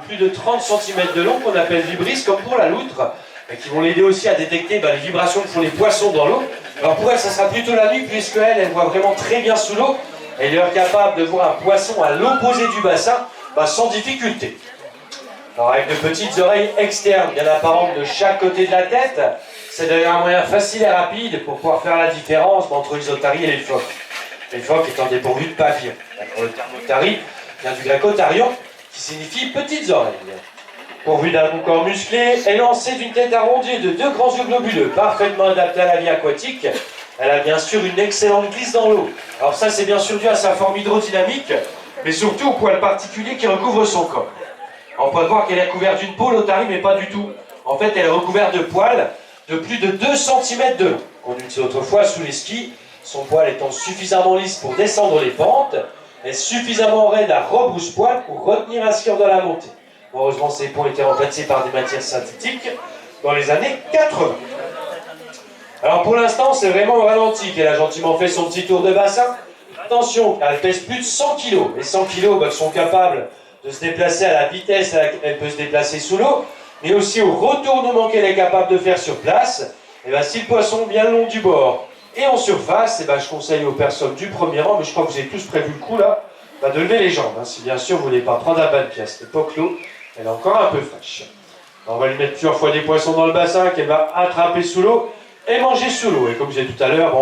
plus de 30 cm de long qu'on appelle vibrisses, comme pour la loutre, et qui vont l'aider aussi à détecter les vibrations que font les poissons dans l'eau. Alors pour elle, ça sera plutôt la nuit, puisqu'elle, elle voit vraiment très bien sous l'eau. Elle est capable de voir un poisson à l'opposé du bassin, sans difficulté. Alors avec de petites oreilles externes bien apparentes de chaque côté de la tête, c'est d'ailleurs un moyen facile et rapide pour pouvoir faire la différence entre les otaries et les phoques. Les phoques étant dépourvus de papillons. Le terme otarie vient du grec otarion, qui signifie petites oreilles. Pourvu d'un bon corps musclé, élancé d'une tête arrondie et de deux grands yeux globuleux, parfaitement adapté à la vie aquatique, elle a bien sûr une excellente glisse dans l'eau. Alors ça, c'est bien sûr dû à sa forme hydrodynamique, mais surtout au poil particulier qui recouvre son corps. On peut voir qu'elle est couverte d'une peau, l'otarie, mais pas du tout. En fait, elle est recouverte de poils de plus de 2 cm de long, qu'on utilisait autrefois sous les skis, son poil étant suffisamment lisse pour descendre les pentes, et suffisamment raide à rebrousse-poil pour retenir un skieur dans la montée. Heureusement, ces ponts étaient remplacés par des matières synthétiques dans les années 80. Alors pour l'instant, c'est vraiment au ralenti qu'elle a gentiment fait son petit tour de bassin. Attention, car elle pèse plus de 100 kg. Les 100 kg sont capables de se déplacer à la vitesse à laquelle elle peut se déplacer sous l'eau, mais aussi au retournement qu'elle est capable de faire sur place. Et si le poisson bien le long du bord et en surface, je conseille aux personnes du premier rang, mais je crois que vous avez tous prévu le coup là, de lever les jambes, si bien sûr vous ne voulez pas prendre un bain de pièce. L'époque l'eau, elle est encore un peu fraîche. Alors, on va lui mettre plusieurs fois des poissons dans le bassin qu'elle va attraper sous l'eau et manger sous l'eau. Et comme je disais tout à l'heure,